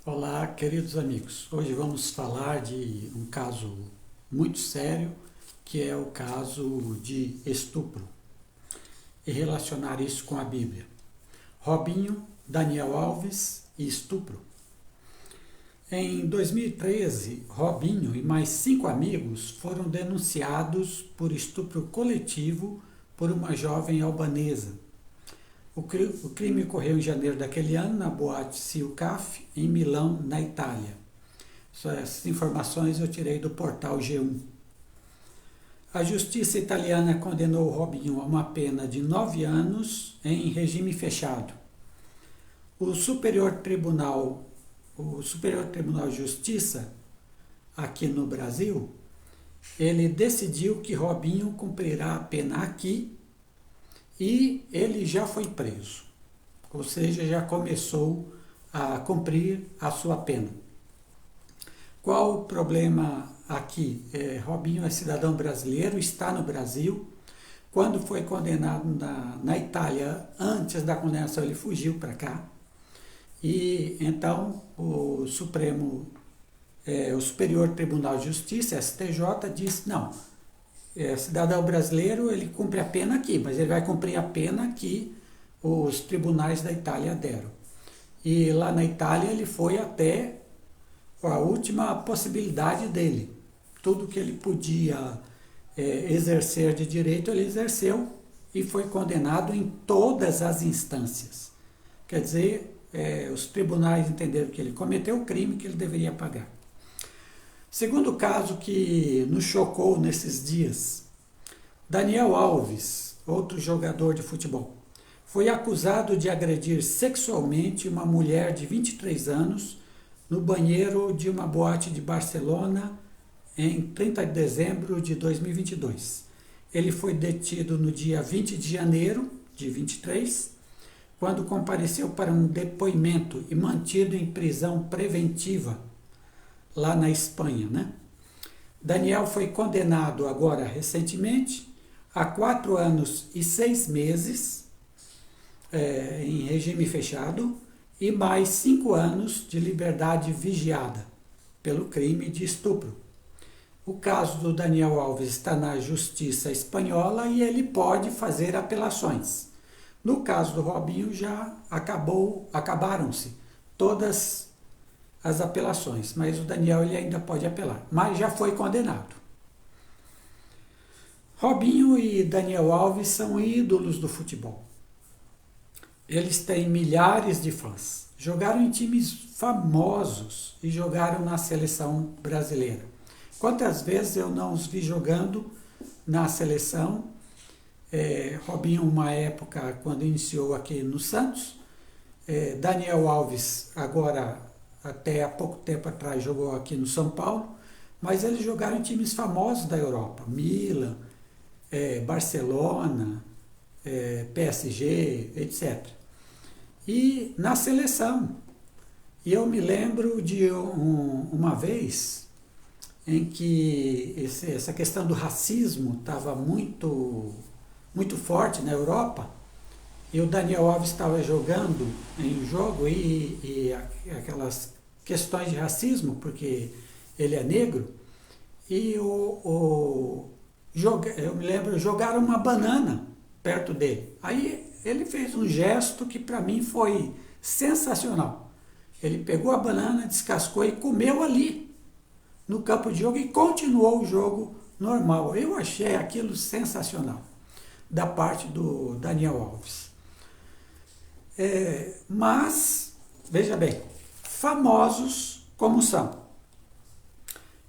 Olá, queridos amigos. Hoje vamos falar de um caso muito sério, que é o caso de estupro, e relacionar isso com a Bíblia. Robinho, Daniel Alves e estupro. Em 2013, Robinho e mais 5 amigos foram denunciados por estupro coletivo por uma jovem albanesa. O crime ocorreu em janeiro daquele ano na boate Silcaf, em Milão, na Itália. Essas informações eu tirei do portal G1. A justiça italiana condenou Robinho a uma pena de 9 anos em regime fechado. O Superior Tribunal de Justiça, aqui no Brasil, ele decidiu que Robinho cumprirá a pena aqui e ele já foi preso, ou seja, já começou a cumprir a sua pena. Qual o problema aqui? Robinho é cidadão brasileiro, está no Brasil. Quando foi condenado na Itália, antes da condenação, ele fugiu para cá. E então o Superior Tribunal de Justiça, STJ, disse: não, cidadão brasileiro, ele cumpre a pena aqui, mas ele vai cumprir a pena que os tribunais da Itália deram. E lá na Itália ele foi até a última possibilidade dele. Tudo que ele podia exercer de direito, ele exerceu e foi condenado em todas as instâncias. Quer dizer, os tribunais entenderam que ele cometeu o crime, que ele deveria pagar. Segundo caso que nos chocou nesses dias, Daniel Alves, outro jogador de futebol, foi acusado de agredir sexualmente uma mulher de 23 anos no banheiro de uma boate de Barcelona em 30 de dezembro de 2022. Ele foi detido no dia 20 de janeiro de 23, quando compareceu para um depoimento e mantido em prisão preventiva lá na Espanha, né? Daniel foi condenado agora recentemente a 4 anos e 6 meses em regime fechado e mais 5 anos de liberdade vigiada pelo crime de estupro. O caso do Daniel Alves está na justiça espanhola e ele pode fazer apelações. No caso do Robinho já acabaram-se todas as apelações, mas o Daniel ele ainda pode apelar, mas já foi condenado. Robinho e Daniel Alves são ídolos do futebol. Eles têm milhares de fãs. Jogaram em times famosos e jogaram na seleção brasileira. Quantas vezes eu não os vi jogando na seleção? Robinho, uma época, quando iniciou aqui no Santos. Daniel Alves, agora, até há pouco tempo atrás, jogou aqui no São Paulo. Mas eles jogaram em times famosos da Europa. Milan, Barcelona, PSG, etc. E na seleção. E eu me lembro de uma vez em que essa questão do racismo estava muito forte na Europa, e o Daniel Alves estava jogando em um jogo e aquelas questões de racismo, porque ele é negro, e eu me lembro, jogaram uma banana perto dele. Aí ele fez um gesto que para mim foi sensacional. Ele pegou a banana, descascou e comeu ali, no campo de jogo, e continuou o jogo normal. Eu achei aquilo sensacional, da parte do Daniel Alves. Mas, veja bem, famosos como são,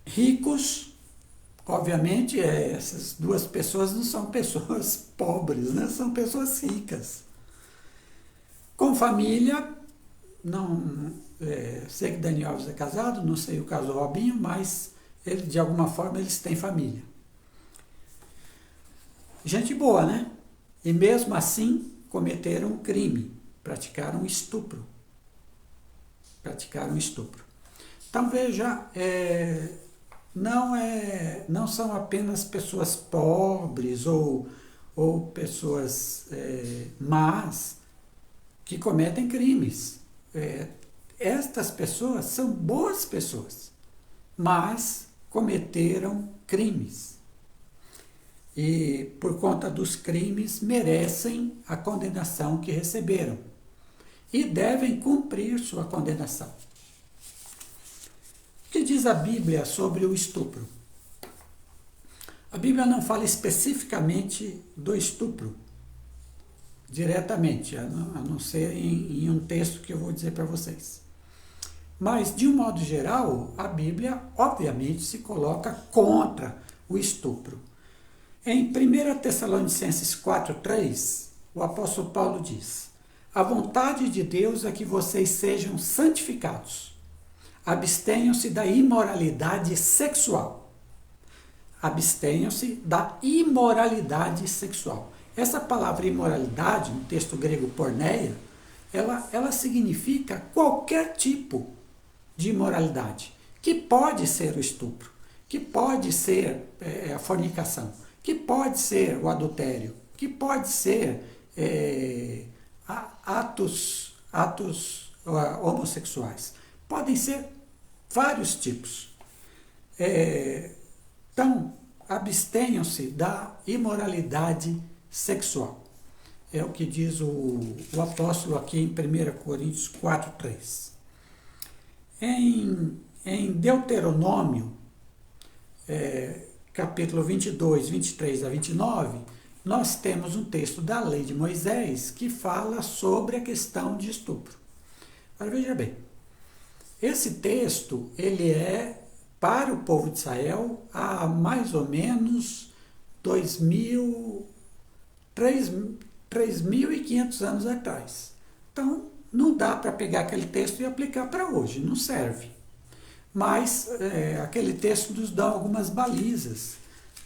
ricos, obviamente, essas duas pessoas não são pessoas pobres, né? São pessoas ricas. Com família, não sei que Daniel Alves é casado, não sei o caso do Robinho, mas de alguma forma eles têm família. Gente boa, né? E mesmo assim cometeram um crime, praticaram estupro. Então veja, não são apenas pessoas pobres ou pessoas más que cometem crimes. Estas pessoas são boas pessoas, mas cometeram crimes. E por conta dos crimes merecem a condenação que receberam e devem cumprir sua condenação. O que diz a Bíblia sobre o estupro? A Bíblia não fala especificamente do estupro, diretamente, a não ser em um texto que eu vou dizer para vocês. Mas, de um modo geral, a Bíblia, obviamente, se coloca contra o estupro. Em 1 Tessalonicenses 4,3, o apóstolo Paulo diz: a vontade de Deus é que vocês sejam santificados. Abstenham-se da imoralidade sexual. Abstenham-se da imoralidade sexual. Essa palavra imoralidade, no texto grego porneia, ela significa qualquer tipo de imoralidade, que pode ser o estupro, que pode ser a fornicação, que pode ser o adultério, que pode ser atos homossexuais. Podem ser vários tipos. Então, abstenham-se da imoralidade sexual. É o que diz o apóstolo aqui em 1 Coríntios 4,3. Em Deuteronômio, capítulo 22, 23 a 29, nós temos um texto da lei de Moisés que fala sobre a questão de estupro. Agora veja bem, esse texto ele é para o povo de Israel há mais ou menos 3.500 anos atrás. Então, não dá para pegar aquele texto e aplicar para hoje, não serve. Mas aquele texto nos dá algumas balizas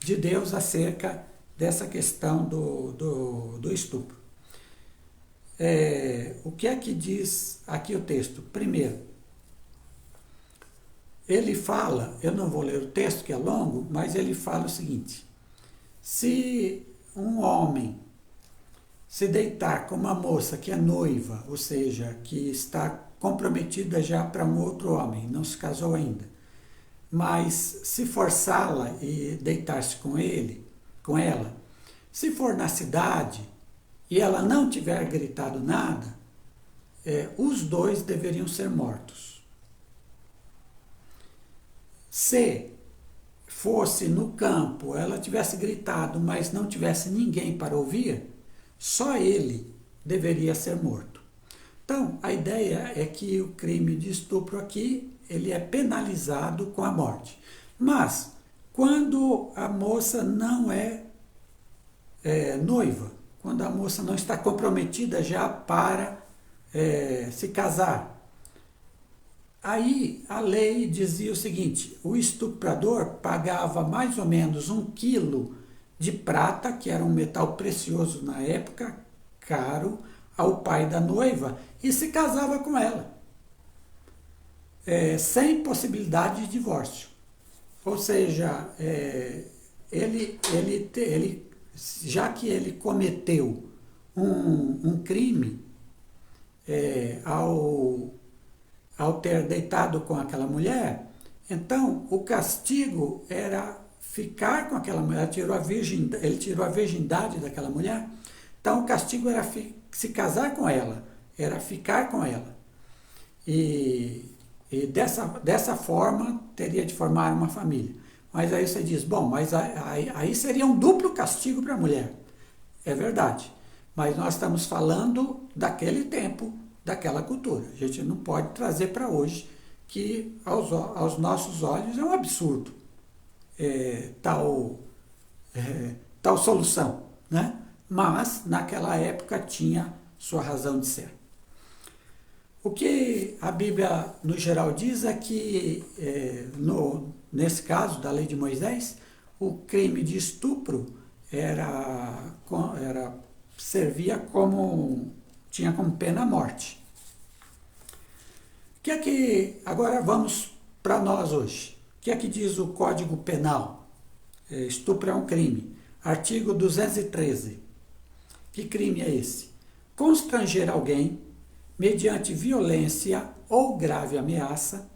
de Deus acerca dessa questão do estupro. O que é que diz aqui o texto? Primeiro, ele fala, eu não vou ler o texto que é longo, mas ele fala o seguinte: se um homem se deitar com uma moça que é noiva, ou seja, que está comprometida já para um outro homem, não se casou ainda, mas se forçá-la e deitar-se com ela, se for na cidade e ela não tiver gritado nada, os dois deveriam ser mortos. Se fosse no campo, ela tivesse gritado, mas não tivesse ninguém para ouvir, só ele deveria ser morto. Então, a ideia é que o crime de estupro aqui, ele é penalizado com a morte. Mas, quando a moça não é noiva, quando a moça não está comprometida já para se casar, aí a lei dizia o seguinte: o estuprador pagava mais ou menos 1 quilo de prata, que era um metal precioso na época, caro, ao pai da noiva, e se casava com ela, sem possibilidade de divórcio. Ou seja, ele, já que ele cometeu um crime ao ter deitado com aquela mulher, então o castigo era ficar com aquela mulher, ele tirou a virgindade daquela mulher, então o castigo era se casar com ela, era ficar com ela. E dessa forma teria de formar uma família. Mas aí você diz, bom, mas aí seria um duplo castigo para a mulher. É verdade. Mas nós estamos falando daquele tempo, daquela cultura. A gente não pode trazer para hoje, que aos nossos olhos é um absurdo tal solução, né? Mas naquela época tinha sua razão de ser. O que a Bíblia no geral diz é que nesse caso da lei de Moisés, o crime de estupro tinha como pena a morte. Agora vamos para nós hoje. O que é que diz o Código Penal? Estupro é um crime. Artigo 213. Que crime é esse? Constranger alguém mediante violência ou grave ameaça,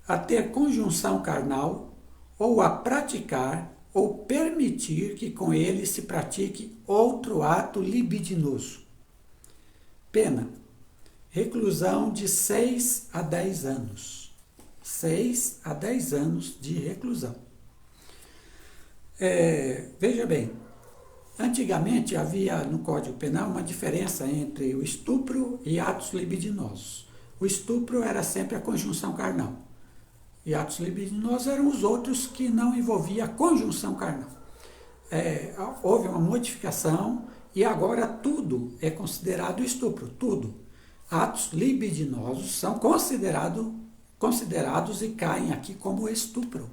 a ter conjunção carnal ou a praticar ou permitir que com ele se pratique outro ato libidinoso. Pena: reclusão de 6 a 10 anos. 6 a 10 anos de reclusão. Veja bem, antigamente havia no Código Penal uma diferença entre o estupro e atos libidinosos. O estupro era sempre a conjunção carnal. E atos libidinosos eram os outros que não envolviam a conjunção carnal. Houve uma modificação e agora tudo é considerado estupro, tudo. Atos libidinosos são considerados e caem aqui como estupro.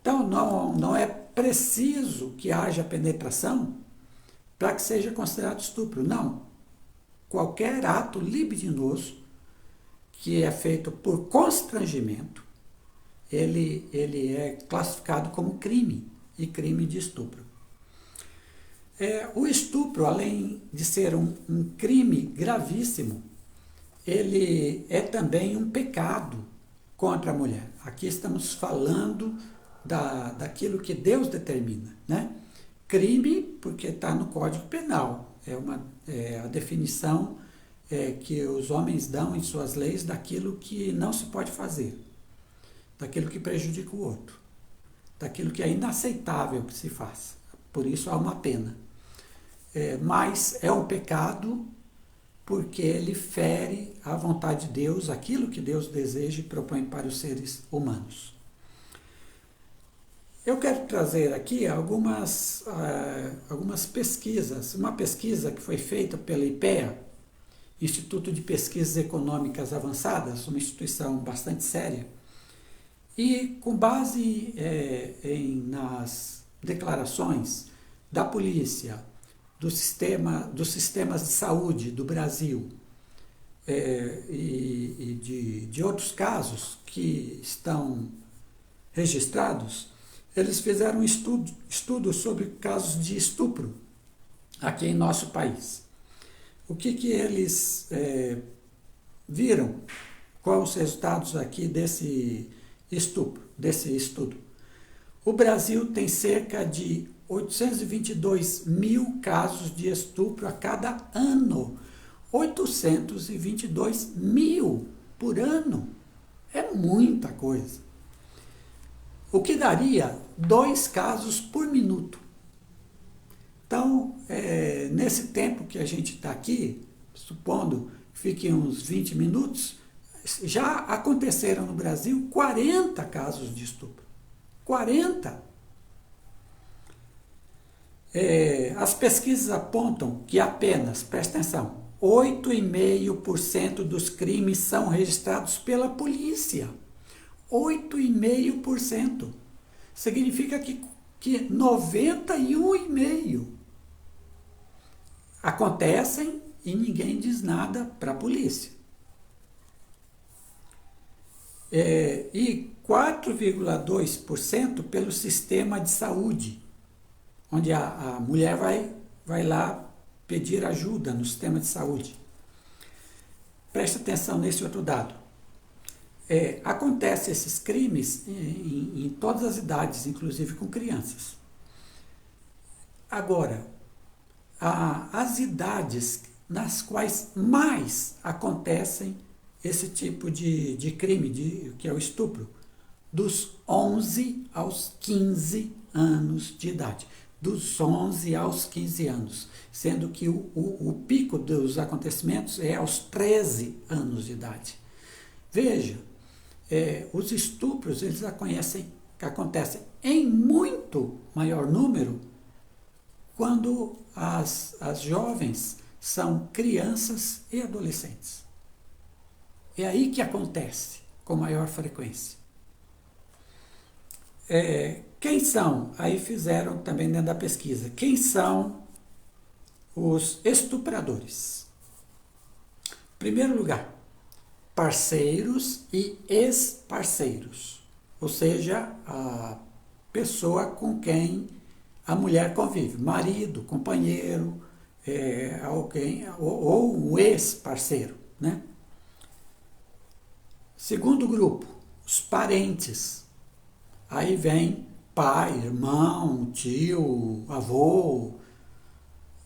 Então não é preciso que haja penetração para que seja considerado estupro, não. Qualquer ato libidinoso que é feito por constrangimento, ele é classificado como crime, e crime de estupro. O estupro, além de ser um crime gravíssimo, ele é também um pecado contra a mulher. Aqui estamos falando daquilo que Deus determina, né? Crime, porque está no Código Penal, a definição que os homens dão em suas leis daquilo que não se pode fazer, daquilo que prejudica o outro, daquilo que é inaceitável que se faça. Por isso há uma pena. Mas é um pecado porque ele fere a vontade de Deus, aquilo que Deus deseja e propõe para os seres humanos. Eu quero trazer aqui algumas pesquisas. Uma pesquisa que foi feita pela IPEA, Instituto de Pesquisas Econômicas Avançadas, uma instituição bastante séria, e com base nas declarações da polícia, dos sistemas de saúde do Brasil e de outros casos que estão registrados, eles fizeram um estudo sobre casos de estupro aqui em nosso país. O que eles viram? Quais os resultados aqui desse estudo? O Brasil tem cerca de 822 mil casos de estupro a cada ano. 822 mil por ano. É muita coisa. O que daria 2 casos por minuto. Então, nesse tempo que a gente está aqui, supondo que fiquem uns 20 minutos, já aconteceram no Brasil 40 casos de estupro. 40! As pesquisas apontam que apenas, presta atenção, 8,5% dos crimes são registrados pela polícia. 8,5%. Significa que 91,5% acontecem e ninguém diz nada para a polícia. E 4,2% pelo sistema de saúde, onde a mulher vai lá pedir ajuda no sistema de saúde. Presta atenção nesse outro dado. Acontecem esses crimes em todas as idades, inclusive com crianças. Agora, as idades nas quais mais acontecem esse tipo de crime, que é o estupro, dos 11 aos 15 anos de idade. Dos 11 aos 15 anos, sendo que o pico dos acontecimentos é aos 13 anos de idade. Veja, os estupros eles acontecem em muito maior número quando as jovens são crianças e adolescentes. É aí que acontece com maior frequência. Quem são? Aí fizeram também dentro da pesquisa. Quem são os estupradores? Em primeiro lugar, parceiros e ex-parceiros. Ou seja, a pessoa com quem a mulher convive. Marido, companheiro, alguém, ou um ex-parceiro, né? Segundo grupo, os parentes. Aí vem pai, irmão, tio, avô,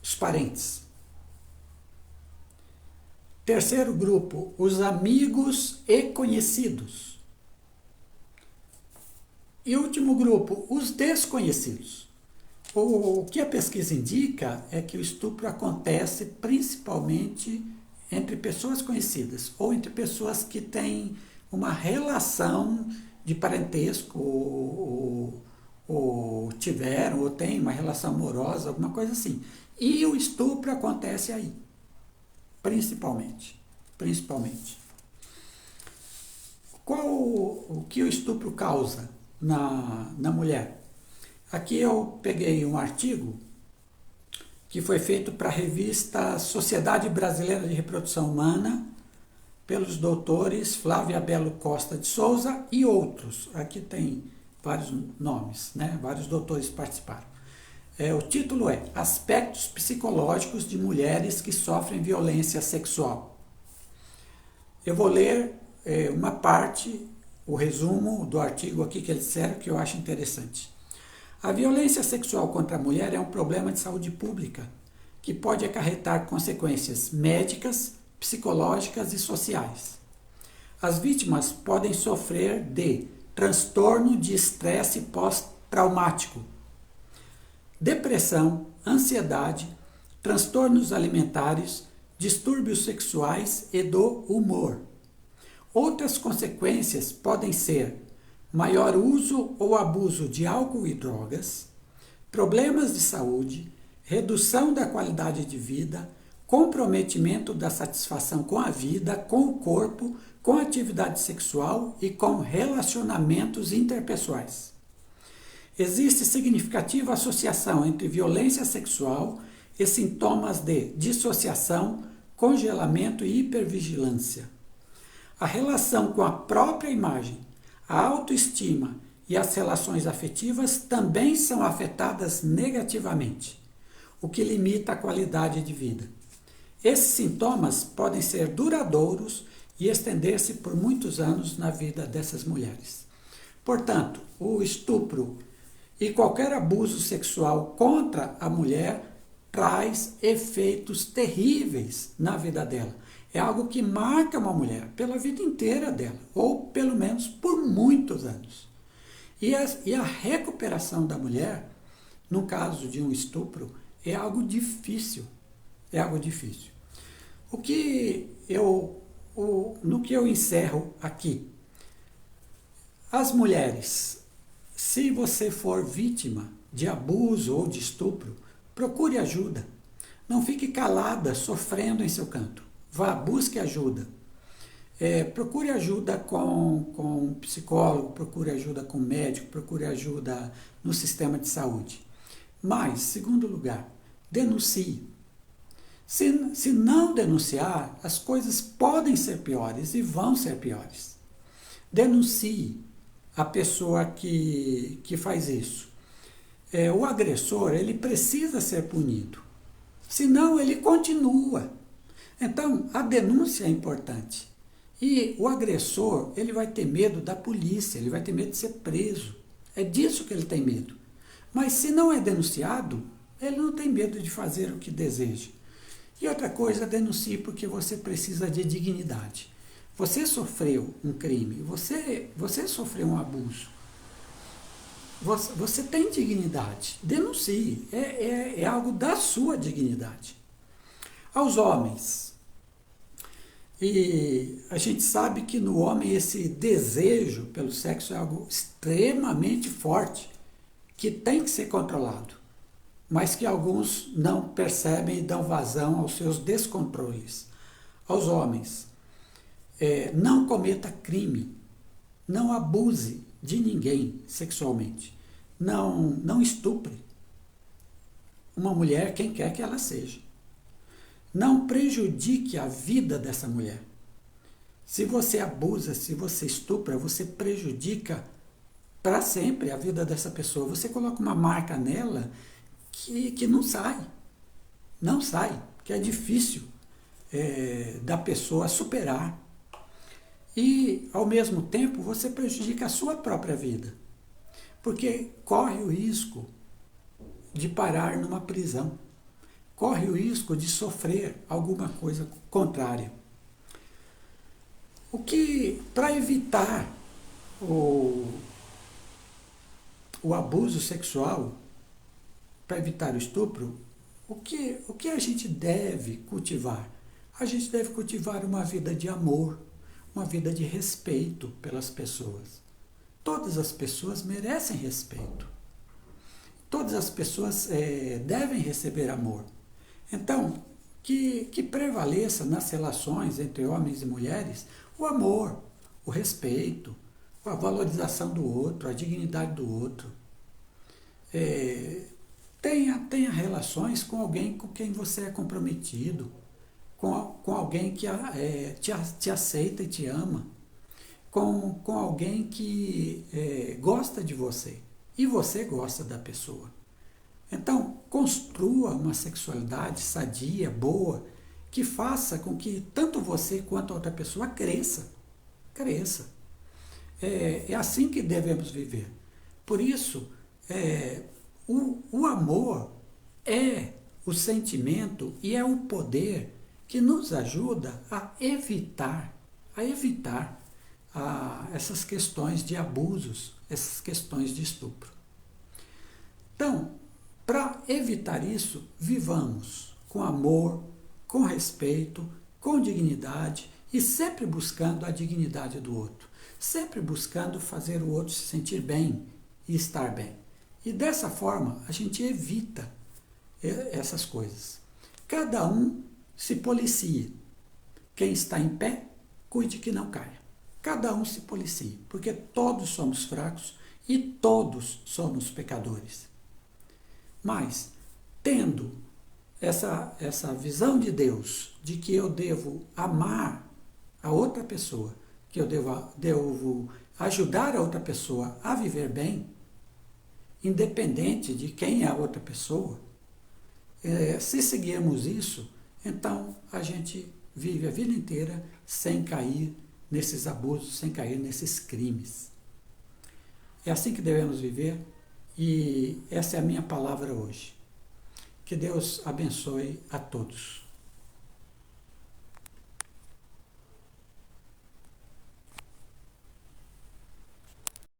os parentes. Terceiro grupo, os amigos e conhecidos. E último grupo, os desconhecidos. O que a pesquisa indica é que o estupro acontece principalmente entre pessoas conhecidas ou entre pessoas que têm uma relação de parentesco ou tiveram ou têm uma relação amorosa, alguma coisa assim. E o estupro acontece aí, principalmente. O que o estupro causa na mulher? Aqui eu peguei um artigo que foi feito para a revista Sociedade Brasileira de Reprodução Humana, pelos doutores Flávia Belo Costa de Souza e outros. Aqui tem vários nomes, né? Vários doutores participaram. O título é Aspectos Psicológicos de Mulheres que Sofrem Violência Sexual. Eu vou ler uma parte, o resumo do artigo aqui que eles disseram, que eu acho interessante. A violência sexual contra a mulher é um problema de saúde pública que pode acarretar consequências médicas, psicológicas e sociais. As vítimas podem sofrer de transtorno de estresse pós-traumático, depressão, ansiedade, transtornos alimentares, distúrbios sexuais e do humor. Outras consequências podem ser maior uso ou abuso de álcool e drogas, problemas de saúde, redução da qualidade de vida, comprometimento da satisfação com a vida, com o corpo, com a atividade sexual e com relacionamentos interpessoais. Existe significativa associação entre violência sexual e sintomas de dissociação, congelamento e hipervigilância. A relação com a própria imagem, a autoestima e as relações afetivas também são afetadas negativamente, o que limita a qualidade de vida. Esses sintomas podem ser duradouros e estender-se por muitos anos na vida dessas mulheres. Portanto, o estupro e qualquer abuso sexual contra a mulher traz efeitos terríveis na vida dela. É algo que marca uma mulher pela vida inteira dela, ou pelo menos por muitos anos. E a recuperação da mulher, no caso de um estupro, é algo difícil. É algo difícil. No que eu encerro aqui, as mulheres, se você for vítima de abuso ou de estupro, procure ajuda. Não fique calada, sofrendo em seu canto. Vá, busque ajuda. Procure ajuda com um psicólogo, procure ajuda com um médico, procure ajuda no sistema de saúde. Mas, segundo lugar, denuncie. Se não denunciar, as coisas podem ser piores e vão ser piores. Denuncie a pessoa que faz isso. O agressor, ele precisa ser punido. Senão, ele continua. Então, a denúncia é importante. E o agressor, ele vai ter medo da polícia, ele vai ter medo de ser preso. É disso que ele tem medo. Mas se não é denunciado, ele não tem medo de fazer o que deseja. E outra coisa, denuncie porque você precisa de dignidade. Você sofreu um crime, você sofreu um abuso. Você tem dignidade. Denuncie. É algo da sua dignidade. Aos homens. E a gente sabe que no homem esse desejo pelo sexo é algo extremamente forte, que tem que ser controlado, mas que alguns não percebem e dão vazão aos seus descontroles. Aos homens, não cometa crime, não abuse de ninguém sexualmente, não estupre uma mulher, quem quer que ela seja. Não prejudique a vida dessa mulher. Se você abusa, se você estupra, você prejudica para sempre a vida dessa pessoa. Você coloca uma marca nela que não sai. Não sai, que é difícil da pessoa superar. E, ao mesmo tempo, você prejudica a sua própria vida, porque corre o risco de parar numa prisão, corre o risco de sofrer alguma coisa contrária. O que, para evitar o abuso sexual, para evitar o estupro, o que a gente deve cultivar? A gente deve cultivar uma vida de amor, uma vida de respeito pelas pessoas. Todas as pessoas merecem respeito. Todas as pessoas devem receber amor. Então, que prevaleça nas relações entre homens e mulheres o amor, o respeito, a valorização do outro, a dignidade do outro. Tenha relações com alguém com quem você é comprometido, com alguém que te aceita e te ama, com alguém que gosta de você e você gosta da pessoa. Então, construa uma sexualidade sadia, boa, que faça com que tanto você quanto a outra pessoa cresça. É assim que devemos viver. Por isso, o amor é o sentimento e é o poder que nos ajuda a evitar essas questões de abusos, essas questões de estupro. Então, para evitar isso, vivamos com amor, com respeito, com dignidade e sempre buscando a dignidade do outro, sempre buscando fazer o outro se sentir bem e estar bem. E dessa forma a gente evita essas coisas. Cada um se policia. Quem está em pé, cuide que não caia. Cada um se policie, porque todos somos fracos e todos somos pecadores. Mas, tendo essa visão de Deus, de que eu devo amar a outra pessoa, que eu devo ajudar a outra pessoa a viver bem, independente de quem é a outra pessoa, se seguirmos isso, então a gente vive a vida inteira sem cair nesses abusos, sem cair nesses crimes. É assim que devemos viver e essa é a minha palavra hoje. Que Deus abençoe a todos.